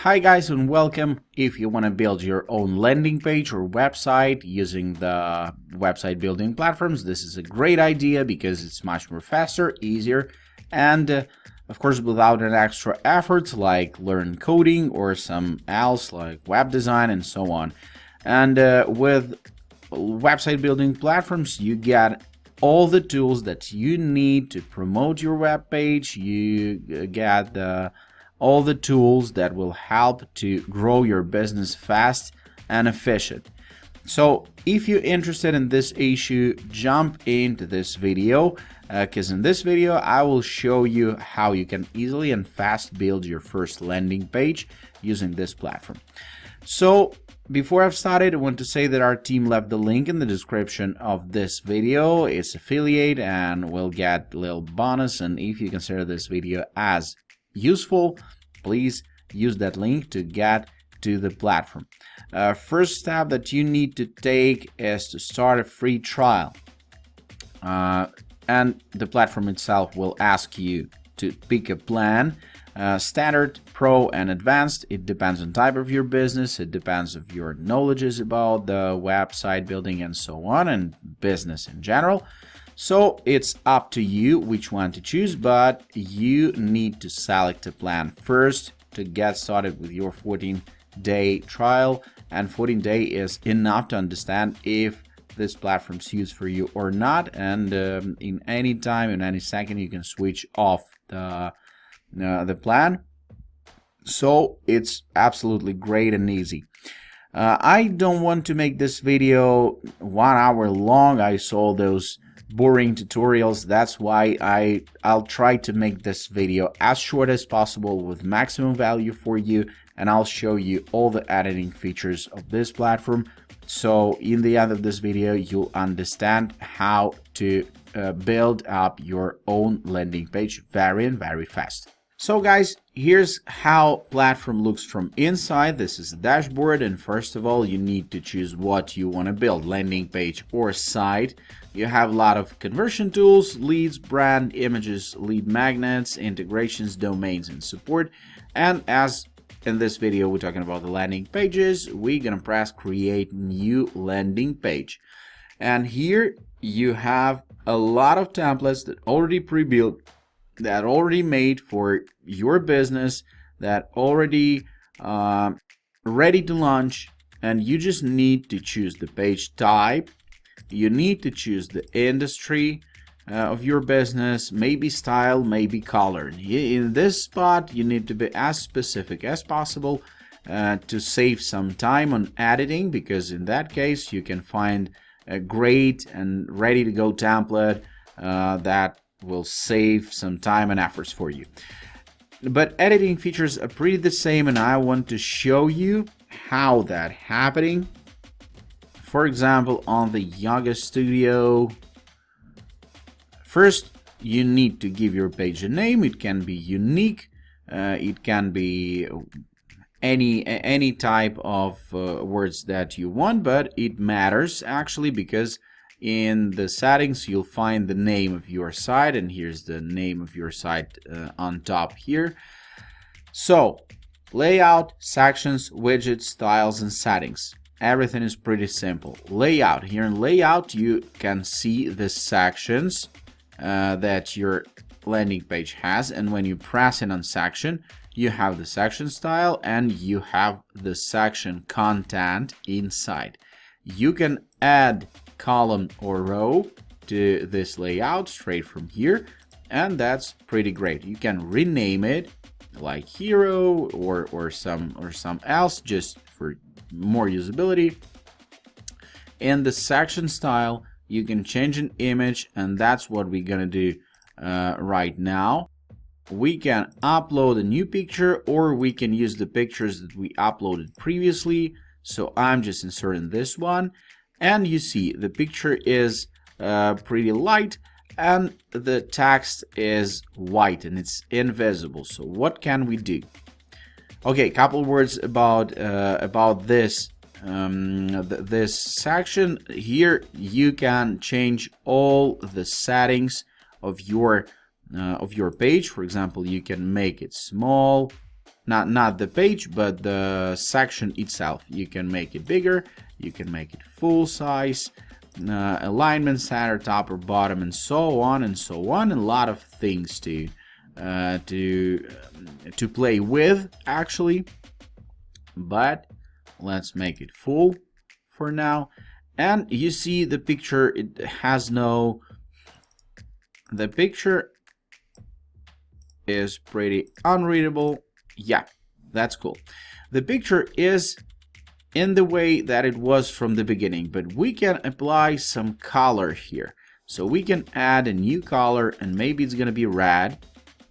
Hi guys and welcome. If you want to build your own landing page or website using the website building platforms, this is a great idea because it's much more faster, easier, and of course without an extra effort like learn coding or some else like web design and so on. And with website building platforms, you get all the tools that you need to promote your web page. You get all the tools that will help to grow your business fast and efficient. So if you're interested in this issue, jump into this video because in this video I will show you how you can easily and fast build your first landing page using this platform. So before I've started, I want to say that our team left the link in the description of this video. It's affiliate and we'll get a little bonus, and if you consider this video as useful, please use that link to get to the platform. First step that you need to take is to start a free trial, and the platform itself will ask you to pick a plan, standard, pro, and advanced. It depends on type of your business, it depends of your knowledge about the website building and so on, and business in general. So it's up to you which one to choose, but you need to select a plan first to get started with your 14-day trial, and 14-day is enough to understand if this platform suits for you or not, and in any time, in any second, you can switch off the plan. So it's absolutely great and easy. I don't want to make this video 1 hour long. I saw those boring tutorials. That's why I'll try to make this video as short as possible with maximum value for you, and I'll show you all the editing features of this platform. So in the end of this video, you'll understand how to build up your own landing page very fast. So guys, here's how platform looks from inside. This is the dashboard, and first of all you need to choose what you want to build, landing page or site. You have a lot of conversion tools, leads, brand, images, lead magnets, integrations, domains, and support. And as in this video we're talking about the landing pages, we're gonna press create new landing page, and here you have a lot of templates that already pre-built, that already made for your business, that already ready to launch, and you just need to choose the page type. You need to choose the industry of your business, maybe style, maybe color. In this spot you need to be as specific as possible to save some time on editing, because in that case you can find a great and ready to go template that will save some time and efforts for you. But editing features are pretty the same, and I want to show you how that happening. For example, on the Yoga Studio, first you need to give your page a name. It can be unique, it can be any type of words that you want, but it matters actually, because in the settings you'll find the name of your site, and here's the name of your site on top here. So layout, sections, widgets, styles, and settings. Everything is pretty simple. Layout, here in layout you can see the sections that your landing page has, and when you press in on section you have the section style and you have the section content inside. You can add column or row to this layout straight from here, and that's pretty great. You can rename it like hero or some else just for more usability. In the section style you can change an image, and that's what we're gonna do right now. We can upload a new picture, or we can use the pictures that we uploaded previously. So I'm just inserting this one, and you see the picture is pretty light and the text is white and it's invisible. So what can we do? Okay, a couple words about this this section here. You can change all the settings of your page. For example, you can make it small, not the page, but the section itself. You can make it bigger, you can make it full size, alignment, center, top or bottom, and so on and so on. A lot of things to play with actually, but let's make it full for now. And you see the picture, it has no, the picture is pretty unreadable. Yeah, that's cool. The picture is in the way that it was from the beginning, but we can apply some color here. So we can add a new color, and maybe it's gonna be red.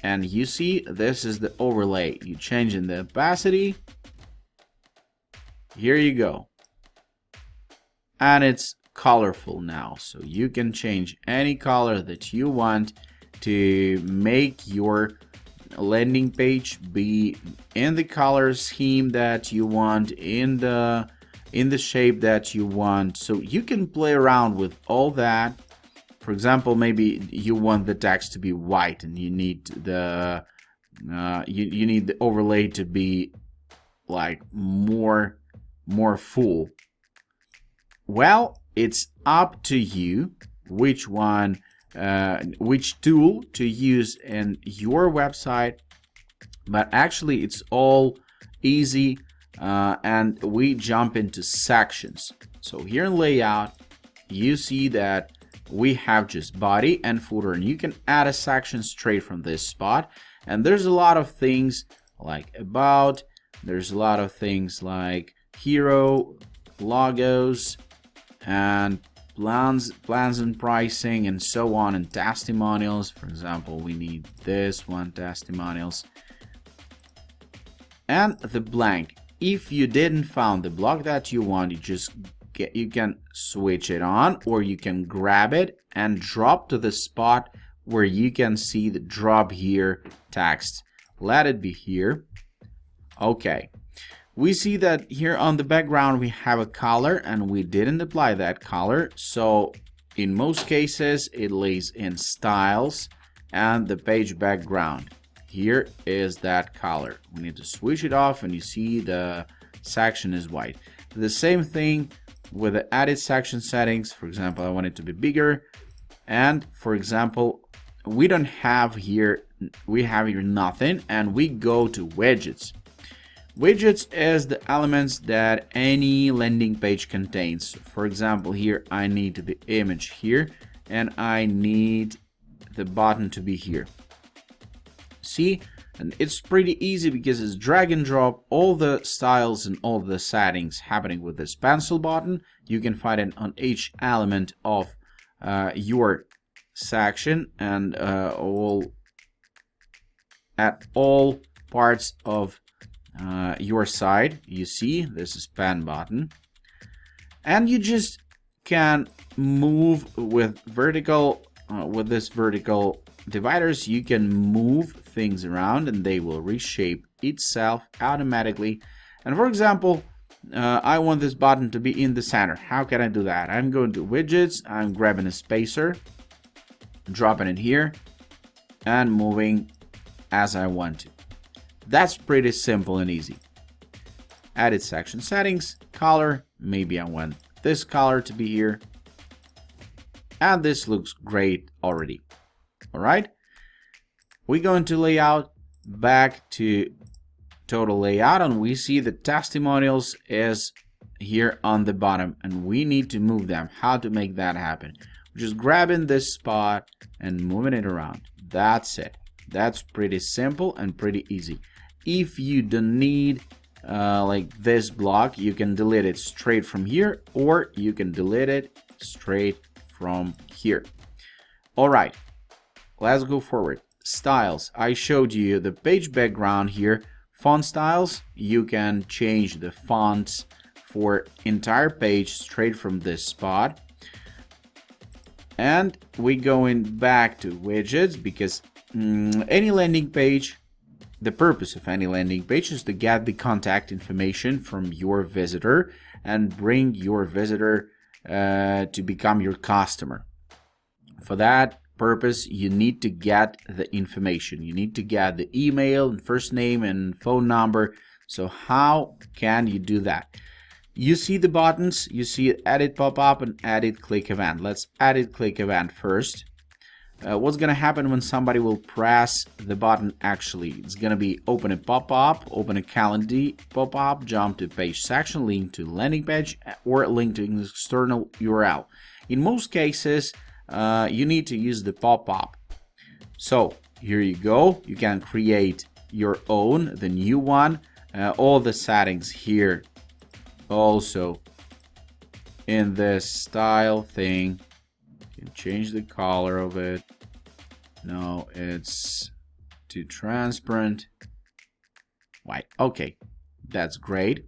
And you see, this is the overlay. You change in the opacity. Here you go. And it's colorful now. So you can change any color that you want to make your landing page be in the color scheme that you want, in the shape that you want. So you can play around with all that. For example, maybe you want the text to be white and you need the you need the overlay to be like more full. Well, it's up to you which one, which tool to use in your website, but actually it's all easy, and we jump into sections. So here in layout, you see that we have just body and footer, and you can add a section straight from this spot. And there's a lot of things like about, there's a lot of things like hero, logos, and plans and pricing, and so on, and testimonials. For example, we need this one, testimonials, and the blank. If you didn't find the block that you want, you can switch it on, or you can grab it and drop to the spot where you can see the drop here text. Let it be here. Okay. We see that here on the background we have a color, and we didn't apply that color. So in most cases it lays in styles and the page background. Here is that color. We need to switch it off, and you see the section is white. The same thing with the edit section settings. For example, I want it to be bigger, and for example, we don't have here, we have here nothing, and we go to widgets. Widgets is the elements that any landing page contains. For example, here I need the image here, and I need the button to be here. See, and it's pretty easy because it's drag and drop all the styles and all the settings happening with this pencil button. You can find it on each element of your section, and at all parts of your side. You see, this is pen button, and you just can move with vertical with this vertical dividers. You can move things around, and they will reshape itself automatically. And for example, I want this button to be in the center. How can I do that? I'm going to widgets, I'm grabbing a spacer, dropping it here, and moving as I want to. That's pretty simple and easy. Edit section settings, color, maybe I want this color to be here, and this looks great already. All right, we go into layout, back to total layout, and we see the testimonials is here on the bottom, and we need to move them. How to make that happen? Just grabbing this spot and moving it around. That's it. That's pretty simple and pretty easy. If you don't need like this block, you can delete it straight from here, or you can delete it straight from here. All right, let's go forward. Styles, I showed you the page background here. Font styles, you can change the fonts for entire page straight from this spot. And we going back to widgets, because any landing page, the purpose of any landing page is to get the contact information from your visitor and bring your visitor to become your customer. For that, purpose, you need to get the information. You need to get the email and first name and phone number. So how can you do that? You see the buttons, you see edit pop-up and edit click event. Let's edit click event first. What's going to happen when somebody will press the button? Actually, it's going to be open a pop-up, open a calendar pop-up, jump to page section, link to landing page, or link to an external URL. In most cases, you need to use the pop-up. So here you go. You can create your own, the new one. All the settings here also in this style thing. You can change the color of it. No, it's too transparent. White. Okay, that's great.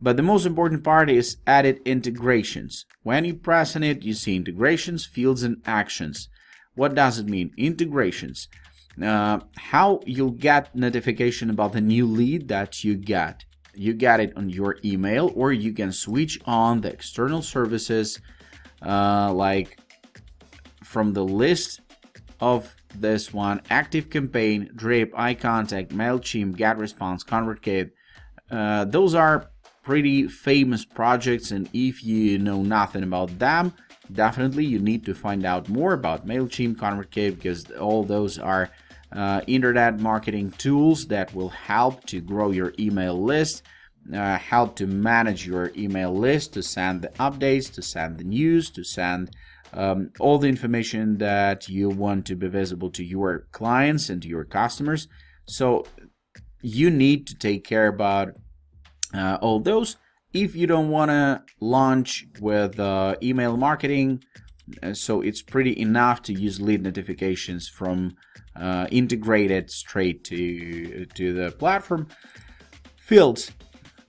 But the most important part is edit integrations. When you press on it, you see integrations, fields, and actions. What does it mean? Integrations. How you'll get notification about the new lead that you get. You get it on your email, or you can switch on the external services like from the list of this one: Active Campaign, Drip, iContact, MailChimp, GetResponse, ConvertKit. Those are pretty famous projects, and if you know nothing about them, definitely you need to find out more about MailChimp, ConvertKit, because all those are internet marketing tools that will help to grow your email list, help to manage your email list, to send the updates, to send the news, to send all the information that you want to be visible to your clients and to your customers. So you need to take care about all those. If you don't want to launch with email marketing, so it's pretty enough to use lead notifications from integrated straight to the platform. Fields.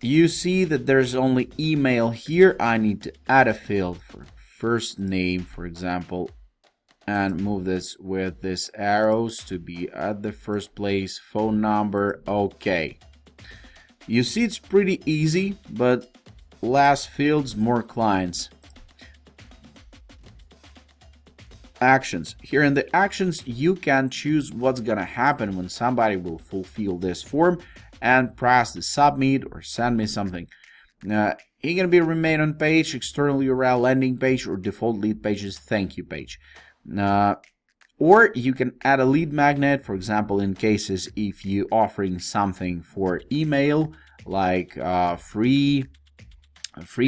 You see that there's only email here. I need to add a field for first name, for example, and move this with these arrows to be at the first place. Phone number. Okay. You see it's pretty easy, but less fields, more clients. Actions. Here in the actions, you can choose what's gonna happen when somebody will fulfill this form and press the submit or send me something. It's gonna be remain on page, external URL, landing page, or default lead pages thank you page. Or you can add a lead magnet, for example, in cases if you offering something for email, like free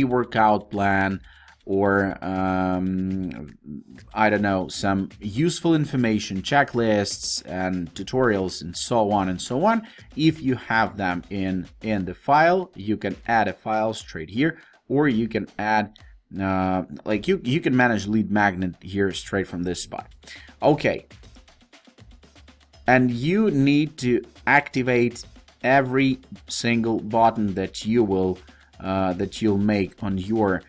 workout plan, or I don't know, some useful information, checklists and tutorials and so on and so on. If you have them in the file, you can add a file straight here, or you can add like you can manage lead magnet here straight from this spot. Okay, and you need to activate every single button that you will that you'll make on your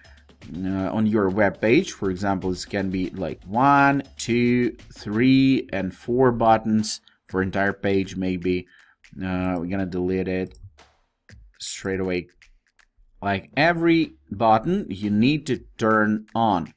web page. For example, this can be like 1, 2, 3, and 4 buttons for entire page. Maybe we're gonna delete it straight away. Like every button you need to turn on.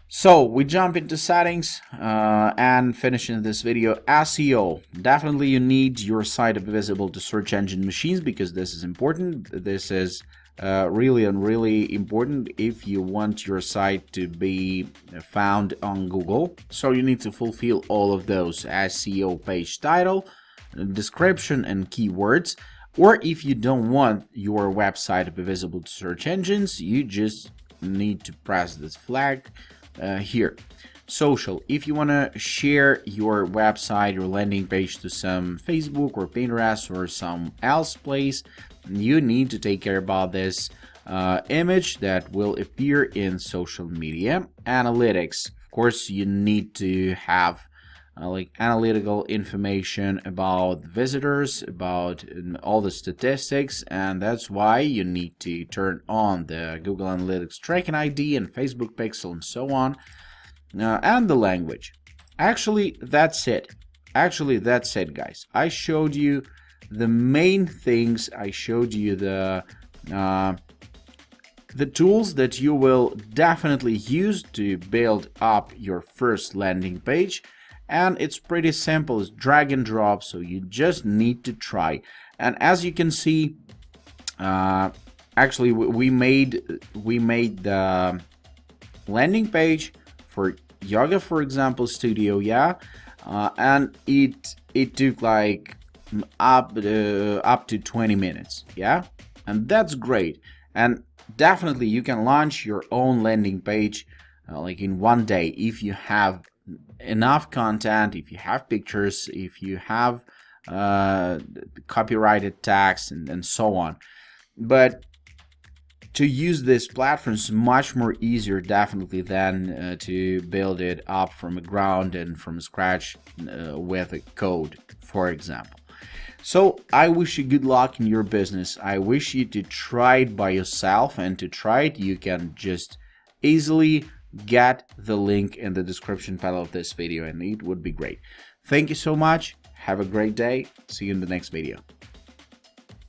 So we jump into settings and finishing this video. SEO. Definitely you need your site to be visible to search engine machines, because this is important. This is really important if you want your site to be found on Google. So you need to fulfill all of those: SEO, page title, description, and keywords. Or if you don't want your website to be visible to search engines, you just need to press this flag here. Social. If you want to share your website, your landing page to some Facebook or Pinterest or some else place, you need to take care about this image that will appear in social media. Analytics. Of course, you need to have like analytical information about visitors, about all the statistics, and that's why you need to turn on the Google Analytics tracking ID and Facebook Pixel and so on. And the language. Actually, that's it. Guys. I showed you the main things. I showed you the the tools that you will definitely use to build up your first landing page. And it's pretty simple, it's drag and drop, so you just need to try. And as you can see, actually we made the landing page for yoga, for example, studio, and it took like up to 20 minutes, and that's great. And definitely you can launch your own landing page like in one day if you have enough content, if you have pictures, if you have copyrighted tags and so on. But to use this platform is much more easier definitely than to build it up from the ground and from scratch with a code, for example. So I wish you good luck in your business. I wish you to try it by yourself, and to try it you can just easily get the link in the description panel of this video, and it would be great. Thank you so much. Have a great day. See you in the next video.